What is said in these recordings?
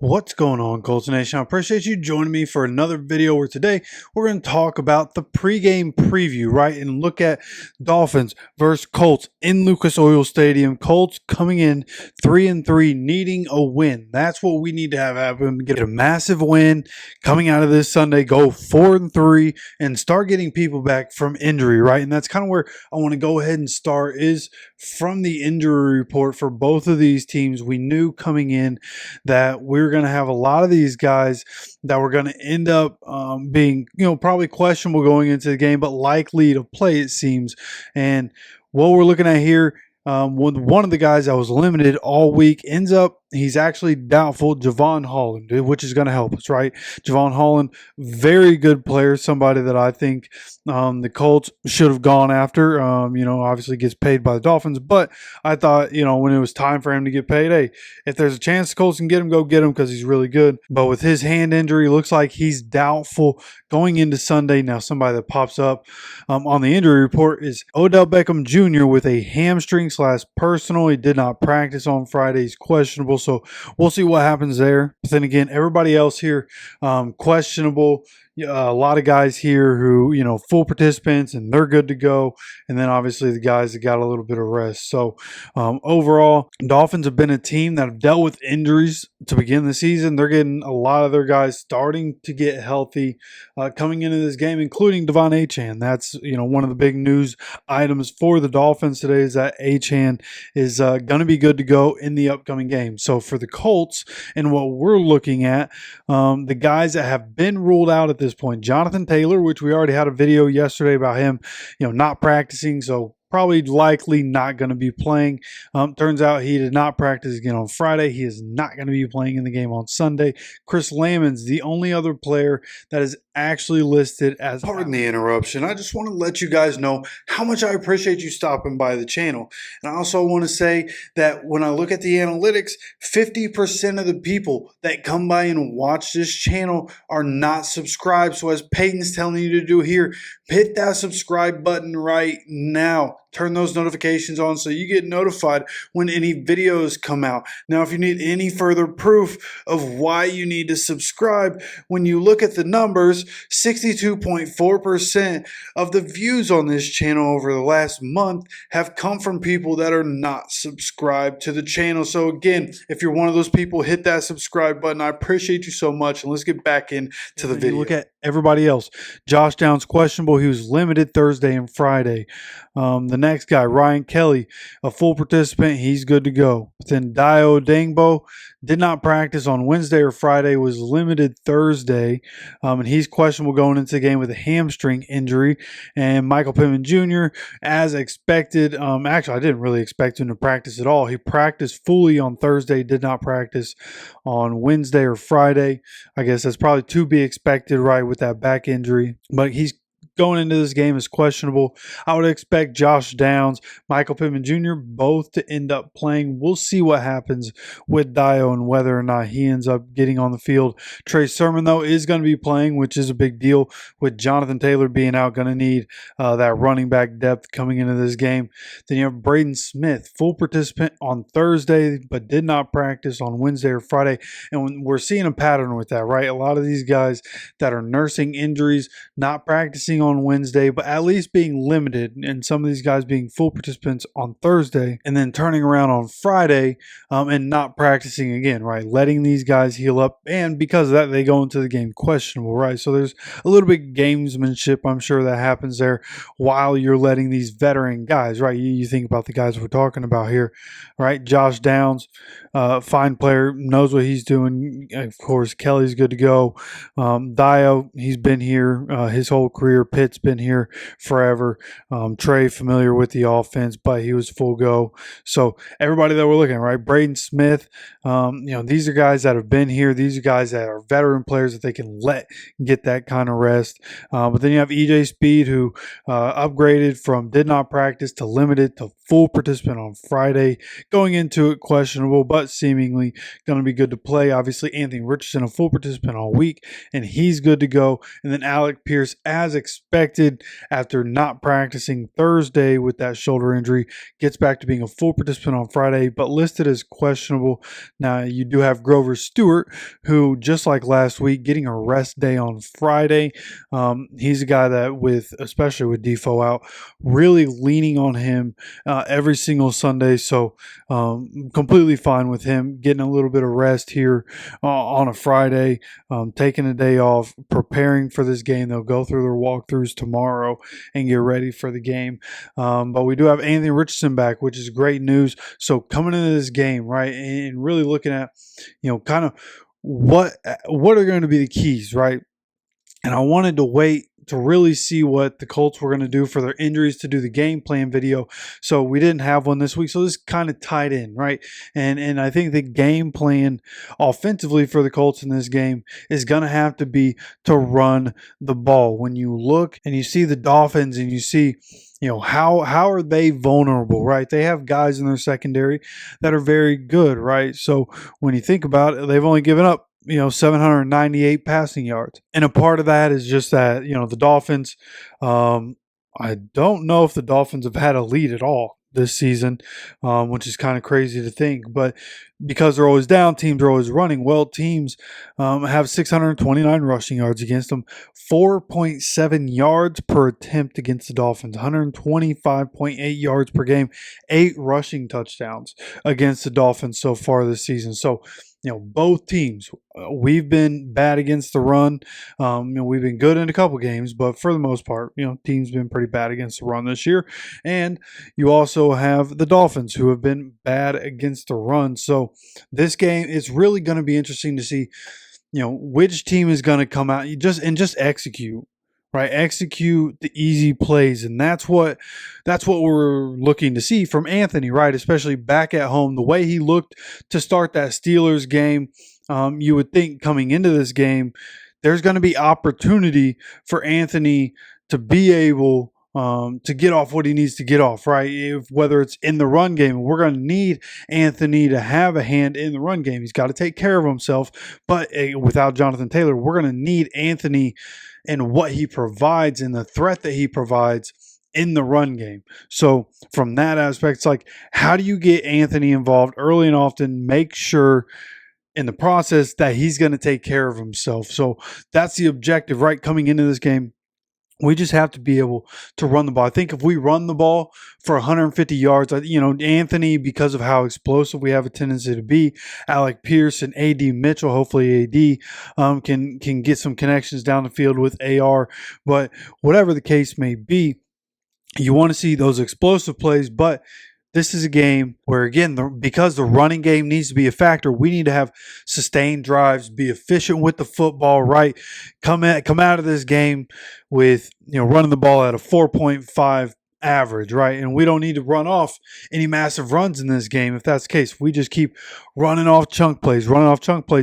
What's going on, Colts Nation? I appreciate you joining me for another video where today we're going to talk about the pregame preview, right? And look at Dolphins versus Colts in Lucas Oil Stadium. Colts coming in 3-3, needing a win. That's what we need to have happen. Get a massive win coming out of this Sunday, go 4-3, and start getting people back from injury, right? And that's kind of where I want to go ahead and start is from the injury report for both of these teams. We knew coming in that we're going to have a lot of these guys that were going to end up being, probably questionable going into the game, but likely to play, it seems. And what we're looking at here, one of the guys that was limited all week ends up, he's actually doubtful, Javon Holland, which is going to help us, right? Javon Holland, very good player, somebody that I think the Colts should have gone after. Obviously gets paid by the Dolphins, but I thought, when it was time for him to get paid, hey, if there's a chance the Colts can get him, go get him because he's really good. But with his hand injury, looks like he's doubtful going into Sunday. Now, somebody that pops up on the injury report is Odell Beckham Jr. with a hamstring/personal. He did not practice on Friday. He's questionable. So we'll see what happens there. But then again, everybody else here, questionable. A lot of guys here who, full participants and they're good to go. And then obviously the guys that got a little bit of rest. So overall, Dolphins have been a team that have dealt with injuries to begin the season. They're getting a lot of their guys starting to get healthy coming into this game, including Devon Achane. That's, one of the big news items for the Dolphins today is that Achane is going to be good to go in the upcoming game. So for the Colts and what we're looking at, the guys that have been ruled out at this point, Jonathan Taylor, which we already had a video yesterday about him, not practicing. So probably likely not going to be playing. Turns out he did not practice again on Friday. He is not going to be playing in the game on Sunday. Chris Lamon's the only other player that is actually listed as, pardon the interruption, I just want to let you guys know how much I appreciate you stopping by the channel. And I also want to say that when I look at the analytics, 50% of the people that come by and watch this channel are not subscribed. So as Peyton's telling you to do here, hit that subscribe button right now. Turn those notifications on so you get notified when any videos come out. Now, if you need any further proof of why you need to subscribe, when you look at the numbers, 62.4% of the views on this channel over the last month have come from people that are not subscribed to the channel. So again, if you're one of those people, hit that subscribe button. I appreciate you so much. And let's get back into the video. Look at everybody else. Josh Downs questionable. He was limited Thursday and Friday. The next guy, Ryan Kelly, a full participant. He's good to go. Then Dio Dangbo did not practice on Wednesday or Friday, was limited Thursday, and he's questionable going into the game with a hamstring injury. And Michael Pittman Jr., as expected, actually I didn't really expect him to practice at all. He practiced fully on Thursday, did not practice on Wednesday or Friday. I guess that's probably to be expected, right, with that back injury. But he's going into this game is questionable. I would expect Josh Downs, Michael Pittman Jr. both to end up playing. We'll see what happens with Dio and whether or not he ends up getting on the field. Trey Sermon, though, is going to be playing, which is a big deal. With Jonathan Taylor being out, going to need that running back depth coming into this game. Then you have Braden Smith, full participant on Thursday, but did not practice on Wednesday or Friday. And we're seeing a pattern with that, right? A lot of these guys that are nursing injuries, not practicing on Wednesday, but at least being limited, and some of these guys being full participants on Thursday and then turning around on Friday and not practicing again, right? Letting these guys heal up, and because of that, they go into the game questionable, right? So there's a little bit of gamesmanship, I'm sure, that happens there while you're letting these veteran guys, right? You think about the guys we're talking about here, right? Josh Downs, fine player, knows what he's doing. Of course, Kelly's good to go. Dio, he's been here his whole career. Pitt's been here forever. Trey, familiar with the offense, but he was full go. So everybody that we're looking at, right? Braden Smith, these are guys that have been here. These are guys that are veteran players that they can let get that kind of rest. But then you have EJ Speed, who upgraded from did not practice to limited to full participant on Friday. Going into it, questionable, but seemingly going to be good to play. Obviously, Anthony Richardson, a full participant all week, and he's good to go. And then Alec Pierce, as expected, after not practicing Thursday with that shoulder injury, gets back to being a full participant on Friday, but listed as questionable. Now, you do have Grover Stewart, who, just like last week, getting a rest day on Friday. He's a guy that, especially with Defoe out, really leaning on him every single Sunday. So completely fine with him getting a little bit of rest here on a Friday, taking a day off, preparing for this game. They'll go through their walkthroughs tomorrow and get ready for the game. But we do have Anthony Richardson back, which is great news. So coming into this game, right, and really looking at, kind of what are going to be the keys, right? And I wanted to wait to really see what the Colts were going to do for their injuries to do the game plan video. So we didn't have one this week. So this kind of tied in, right? And I think the game plan offensively for the Colts in this game is going to have to be to run the ball. When you look and you see the Dolphins and you see, how are they vulnerable, right? They have guys in their secondary that are very good, right? So when you think about it, they've only given up 798 passing yards. And a part of that is just that, the Dolphins, I don't know if the Dolphins have had a lead at all this season, which is kind of crazy to think. But because they're always down, teams are always running. Well, teams have 629 rushing yards against them, 4.7 yards per attempt against the Dolphins, 125.8 yards per game, 8 rushing touchdowns against the Dolphins so far this season. So, both teams, we've been bad against the run. We've been good in a couple games, but for the most part, teams been pretty bad against the run this year. And you also have the Dolphins, who have been bad against the run. So this game is really going to be interesting to see, which team is going to come out just execute. Right, execute the easy plays, and that's what we're looking to see from Anthony. Right, especially back at home, the way he looked to start that Steelers game. You would think coming into this game, there's going to be opportunity for Anthony to be able to get off what he needs to get off. Right, whether it's in the run game, we're going to need Anthony to have a hand in the run game. He's got to take care of himself, but without Jonathan Taylor, we're going to need Anthony and what he provides and the threat that he provides in the run game. So from that aspect, it's like, how do you get Anthony involved early and often, make sure in the process that he's going to take care of himself? So that's the objective, right? Coming into this game, we just have to be able to run the ball. I think if we run the ball for 150 yards, Anthony, because of how explosive we have a tendency to be, Alec Pierce and A.D. Mitchell, hopefully A.D. Can get some connections down the field with A.R. But whatever the case may be, you want to see those explosive plays, but this is a game where, again, because the running game needs to be a factor, we need to have sustained drives, be efficient with the football, right? Come out of this game with, running the ball at a 4.5 average, right? And we don't need to run off any massive runs in this game. If that's the case, we just keep running off chunk plays,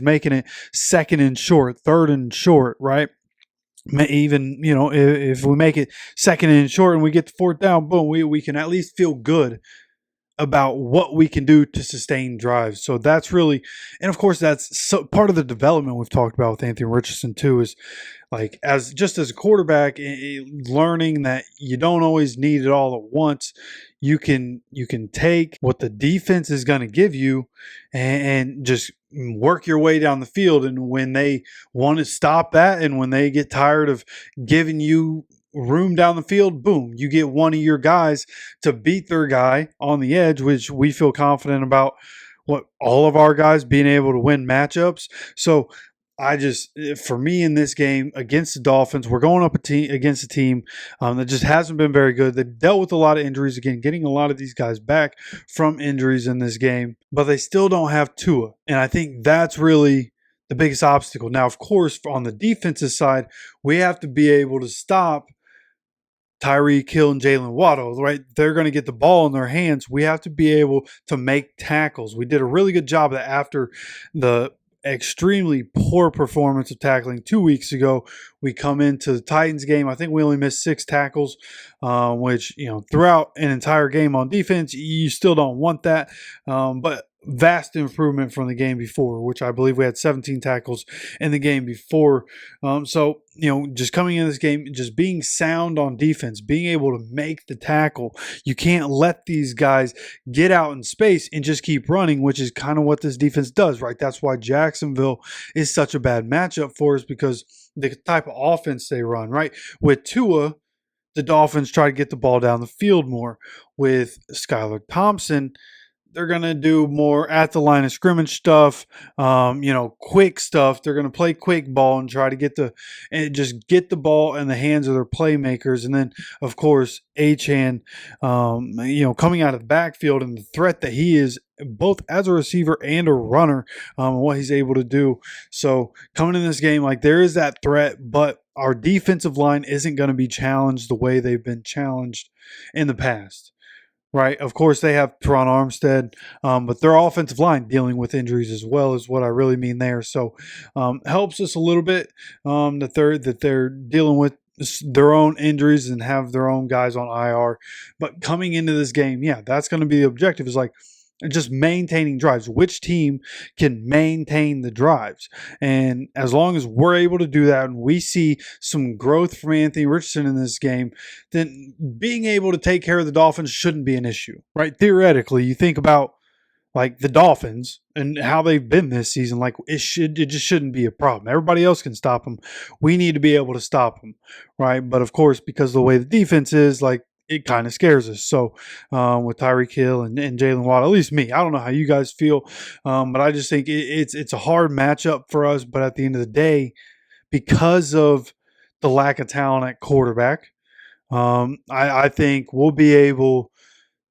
making it second and short, third and short, right? Even, if we make it second and short and we get the fourth down, boom, we can at least feel good about what we can do to sustain drives. So that's really, and of course, that's part of the development we've talked about with Anthony Richardson too, is like as a quarterback, learning that you don't always need it all at once. You can take what the defense is going to give you and just work your way down the field. And when they want to stop that, and when they get tired of giving you room down the field, boom, you get one of your guys to beat their guy on the edge, which we feel confident about what all of our guys being able to win matchups. So for me in this game against the Dolphins, we're going up against a team that just hasn't been very good. They dealt with a lot of injuries, again, getting a lot of these guys back from injuries in this game, but they still don't have Tua. And I think that's really the biggest obstacle. Now, of course, on the defensive side, we have to be able to stop Tyreek Hill and Jalen Waddle, right? They're going to get the ball in their hands. We have to be able to make tackles. We did a really good job of that after the extremely poor performance of tackling 2 weeks ago. We come into the Titans game. I think we only missed 6 tackles, which, throughout an entire game on defense, you still don't want that. But vast improvement from the game before, which I believe we had 17 tackles in the game before. So, just coming in this game, just being sound on defense, being able to make the tackle. You can't let these guys get out in space and just keep running, which is kind of what this defense does, right? That's why Jacksonville is such a bad matchup for us, because the type of offense they run, right? With Tua, the Dolphins try to get the ball down the field more. With Skylar Thompson, they're going to do more at the line of scrimmage stuff, quick stuff. They're going to play quick ball and try to just get the ball in the hands of their playmakers. And then, of course, Achane, coming out of the backfield and the threat that he is both as a receiver and a runner, and what he's able to do. So coming in this game, there is that threat, but our defensive line isn't going to be challenged the way they've been challenged in the past. Right. Of course, they have Teron Armstead, but their offensive line dealing with injuries as well is what I really mean there. So helps us a little bit that they're dealing with their own injuries and have their own guys on IR. But coming into this game, that's going to be the objective, is just maintaining drives. Which team can maintain the drives? And as long as we're able to do that and we see some growth from Anthony Richardson in this game, then being able to take care of the Dolphins shouldn't be an issue, right? Theoretically, you think about the Dolphins and how they've been this season, it just shouldn't be a problem. Everybody else can stop them. We need to be able to stop them, right? But of course, because of the way the defense is, it kind of scares us. So with Tyreek Hill and Jalen Watt, at least me, I don't know how you guys feel, but I just think it's a hard matchup for us. But at the end of the day, because of the lack of talent at quarterback, I think we'll be able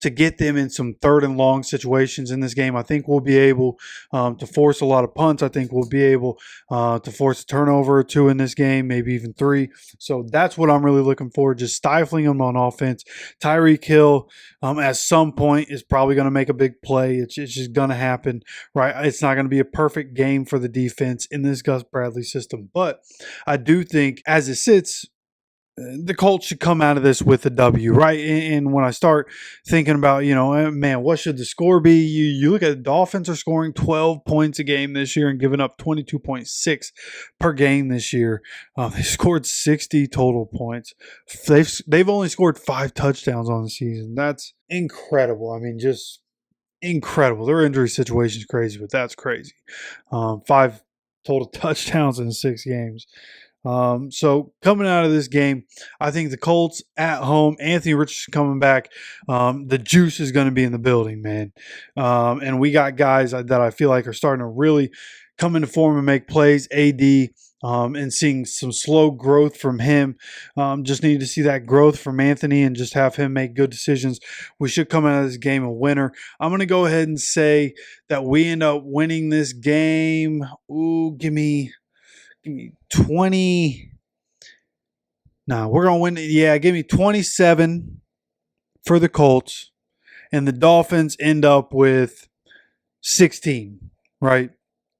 to get them in some 3rd and long situations in this game. I think we'll be able to force a lot of punts. I think we'll be able to force a turnover or 2 in this game, maybe even 3. So that's what I'm really looking for, just stifling them on offense. Tyreek Hill at some point is probably going to make a big play. It's just going to happen, right? It's not going to be a perfect game for the defense in this Gus Bradley system. But I do think as it sits, the Colts should come out of this with a W, right? And when I start thinking about, man, what should the score be? You look at the Dolphins are scoring 12 points a game this year and giving up 22.6 per game this year. They scored 60 total points. They've only scored 5 touchdowns on the season. That's incredible. I mean, just incredible. Their injury situation is crazy, but that's crazy. 5 total touchdowns in 6 games. So coming out of this game, I think the Colts at home, Anthony Richardson coming back, the juice is going to be in the building, man. And we got guys that I feel like are starting to really come into form and make plays. AD, and seeing some slow growth from him. Just need to see that growth from Anthony and just have him make good decisions. We should come out of this game a winner. I'm going to go ahead and say that we end up winning this game. Ooh, give me 20. No, we're going to win. Yeah, give me 27 for the Colts. And the Dolphins end up with 16, right?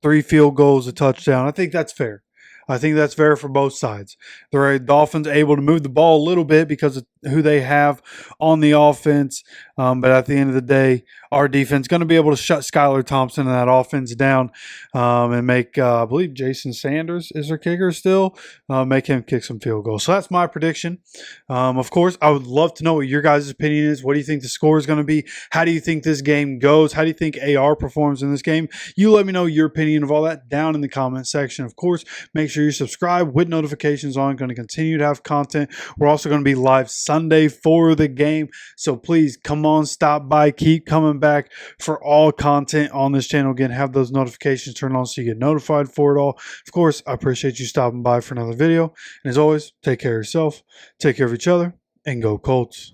3 field goals, a touchdown. I think that's fair. I think that's fair for both sides. The Dolphins able to move the ball a little bit because of who they have on the offense. But at the end of the day, our defense is going to be able to shut Skylar Thompson and that offense down, and make, I believe Jason Sanders is their kicker still, make him kick some field goals. So that's my prediction. Of course, I would love to know what your guys' opinion is. What do you think the score is going to be? How do you think this game goes? How do you think AR performs in this game? You let me know your opinion of all that down in the comment section. Of course, make sure you subscribe with notifications on. Going to continue to have content. We're also going to be live Sunday for the game. So please come on, stop by, keep coming back for all content on this channel. Again, have those notifications turned on so you get notified for it all. Of course, I appreciate you stopping by for another video. And as always, take care of yourself, take care of each other, and go Colts.